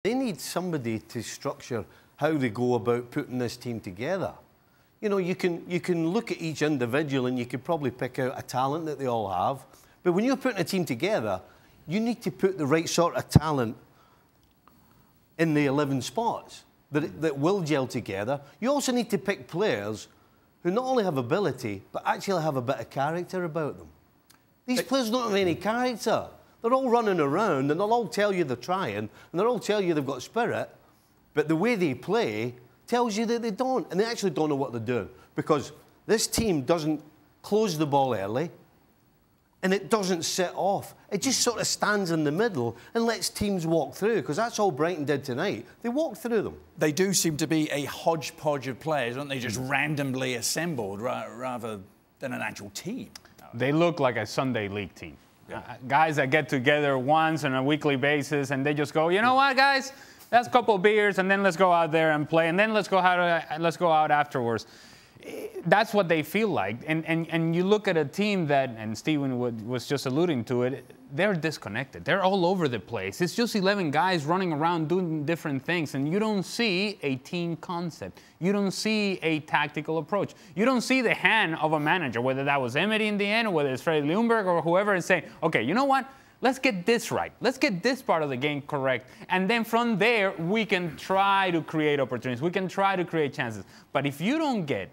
They need somebody to structure how they go about putting this team together. You know, you can look at each individual and you could probably pick out a talent that they all have. But when you're putting a team together, you need to put the right sort of talent in the 11 spots that will gel together. You also need to pick players who not only have ability, but actually have a bit of character about them. These players don't have any character. They're all running around and they'll all tell you they're trying and they'll all tell you they've got spirit, but the way they play tells you that they don't, and they actually don't know what they're doing, because this team doesn't close the ball early and it doesn't sit off. It just sort of stands in the middle and lets teams walk through, because that's all Brighton did tonight. They walked through them. They do seem to be a hodgepodge of players, aren't they? Just randomly assembled rather than an actual team. They look like a Sunday league team. Guys that get together once on a weekly basis and they just go, you know what, guys? That's a couple of beers and then let's go out there and play and then let's go out afterwards. That's what they feel like. And you look at a team that, and Steven was just alluding to it, they're disconnected. They're all over the place. It's just 11 guys running around doing different things, and you don't see a team concept. You don't see a tactical approach. You don't see the hand of a manager, whether that was Emery in the end or whether it's Freddie Ljungberg or whoever, is saying, okay, you know what? Let's get this right. Let's get this part of the game correct. And then from there, we can try to create opportunities. We can try to create chances. But if you don't get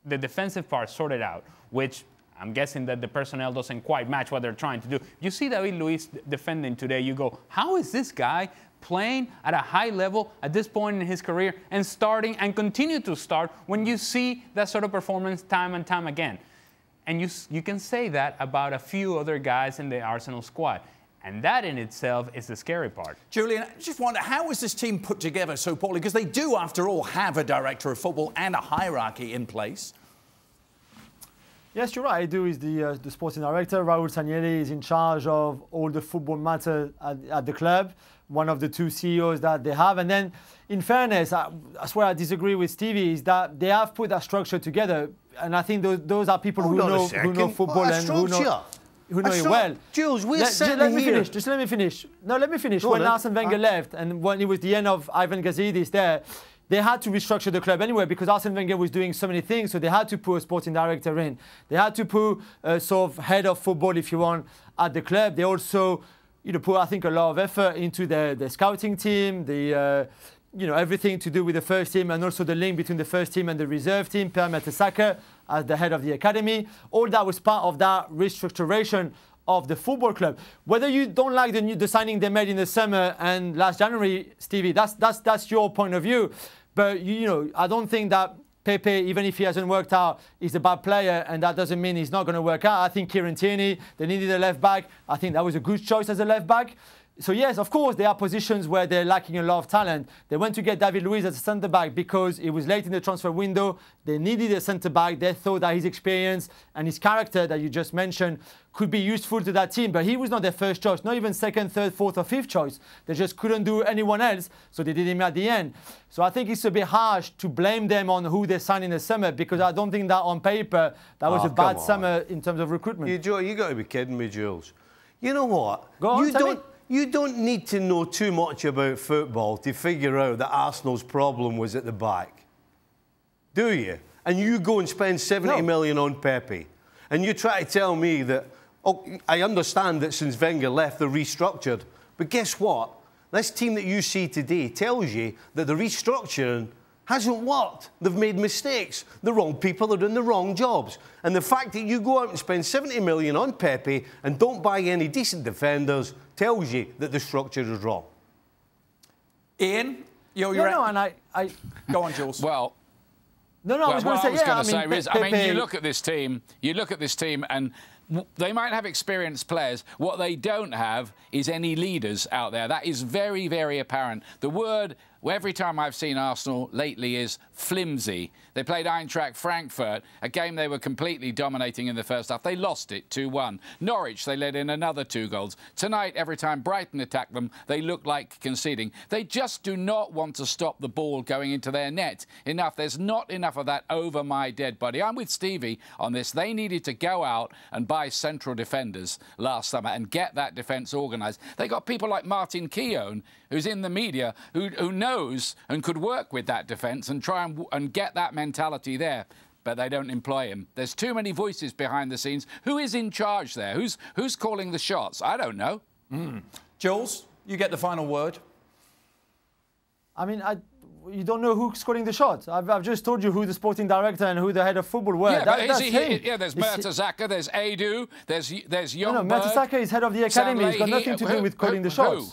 the defensive part sorted out, which I'm guessing that the personnel doesn't quite match what they're trying to do. You see David Luiz defending today, you go, how is this guy playing at a high level at this point in his career and starting and continue to start when you see that sort of performance time and time again? And you can say that about a few other guys in the Arsenal squad. And that in itself is the scary part. Julien, I just wonder, how is this team put together so poorly? Because they do, after all, have a director of football and a hierarchy in place. Yes, you're right. Edu is the sporting director. Raul Sanieri is in charge of all the football matters at the club, one of the two CEOs that they have. And then, in fairness, that's where I disagree with Stevie, is that they have put that structure together. And I think those are people who know football and who know it well. Jules, let me finish. Just let me finish. No, let me finish. When Arsene Wenger left and when it was the end of Ivan Gazidis there, they had to restructure the club anyway because Arsene Wenger was doing so many things, so they had to put a sporting director in. They had to put a sort of head of football, if you want, at the club. They also, put, I think, a lot of effort into the scouting team, everything to do with the first team, and also the link between the first team and the reserve team. Per Mertesacker as the head of the academy. All that was part of that restructuration of the football club. Whether you don't like the signing they made in the summer and last January, Stevie, that's your point of view. But I don't think that Pepe, even if he hasn't worked out, is a bad player, and that doesn't mean he's not going to work out. I think Kieran Tierney, they needed a left back. I think that was a good choice as a left back. So yes, of course, there are positions where they're lacking a lot of talent. They went to get David Luiz as a centre-back because it was late in the transfer window. They needed a centre-back. They thought that his experience and his character that you just mentioned could be useful to that team. But he was not their first choice, not even second, third, fourth or fifth choice. They just couldn't do anyone else, so they did him at the end. So I think it's a bit harsh to blame them on who they signed in the summer, because I don't think that on paper that was a bad summer in terms of recruitment. You got to be kidding me, Jules. You know what? Go on, You don't need to know too much about football to figure out that Arsenal's problem was at the back. Do you? And you go and spend 70 million on Pepe. And you try to tell me that, I understand that since Wenger left, they're restructured. But guess what? This team that you see today tells you that the restructuring hasn't worked. They've made mistakes. The wrong people are doing the wrong jobs. And the fact that you go out and spend 70 million on Pepe and don't buy any decent defenders tells you that the structure is wrong. Ian, you're and I go on, Jules. Well, I was going to say, I mean, you look at this team, and they might have experienced players. What they don't have is any leaders out there. That is very, very apparent. The word every time I've seen Arsenal lately is flimsy. They played Eintracht Frankfurt, a game they were completely dominating in the first half. They lost it 2-1. Norwich, they let in another 2 goals. Tonight, every time Brighton attacked them, they look like conceding. They just do not want to stop the ball going into their net enough. There's not enough of that over my dead body. I'm with Stevie on this. They needed to go out and buy central defenders last summer and get that defence organised. They got people like Martin Keown, who's in the media, who knows and could work with that defence and try and get that mentality there, but they don't employ him. There's too many voices behind the scenes. Who is in charge there? Who's calling the shots? I don't know. Jules, you get the final word. I mean, you don't know who's calling the shots. I've just told you who the sporting director and who the head of football were. Yeah, that's him. Yeah, there's Mertesacker, there's Edu, there's Youngberg. No, Mertesacker is head of the academy. He's got nothing to do with calling the shots. Who?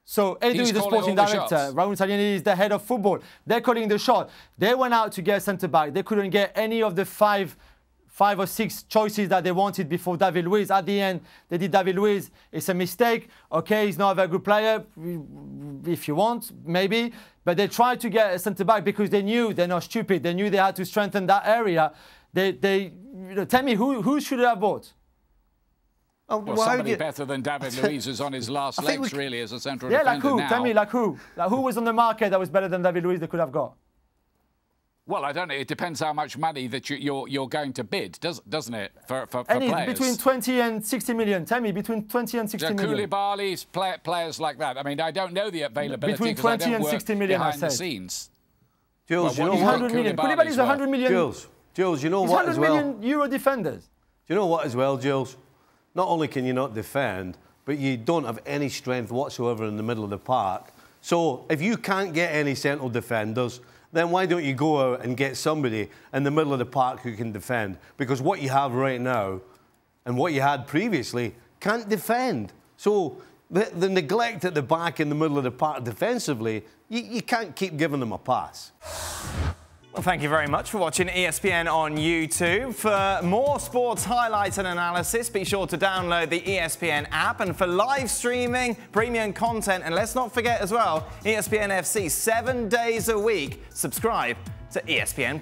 So Edu is the sporting director. Raul Saliani is the head of football. They're calling the shot. They went out to get a centre-back. They couldn't get any of the five or six choices that they wanted before David Luiz. At the end, they did David Luiz. It's a mistake. Okay, he's not a very good player, if you want, maybe. But they tried to get a centre-back because they knew they're not stupid. They knew they had to strengthen that area. Tell me, who should they have bought? Well, somebody better than David Luiz is on his last legs, really, as a central defender. Yeah, like who? Now. Tell me, like who? Like who was on the market that was better than David Luiz they could have got? Well, I don't know. It depends how much money that you're going to bid, doesn't it, for Any, players? Between 20 and 60 million. Tell me, between 20 and 60 million. Koulibaly's players like that. I mean, I don't know the availability between 20 and 60 million behind the scenes. Jules, you know what? 100 million. Koulibaly's 100 million. Jules, you know what as well? 100 million euro defenders. Do you know what as well, Jules? Not only can you not defend, but you don't have any strength whatsoever in the middle of the park. So if you can't get any central defenders, then why don't you go out and get somebody in the middle of the park who can defend? Because what you have right now and what you had previously can't defend. So the neglect at the back in the middle of the park defensively, you can't keep giving them a pass. Well, thank you very much for watching ESPN on YouTube. For more sports highlights and analysis, be sure to download the ESPN app. And for live streaming, premium content, and let's not forget as well, ESPN FC 7 days a week. Subscribe to ESPN+.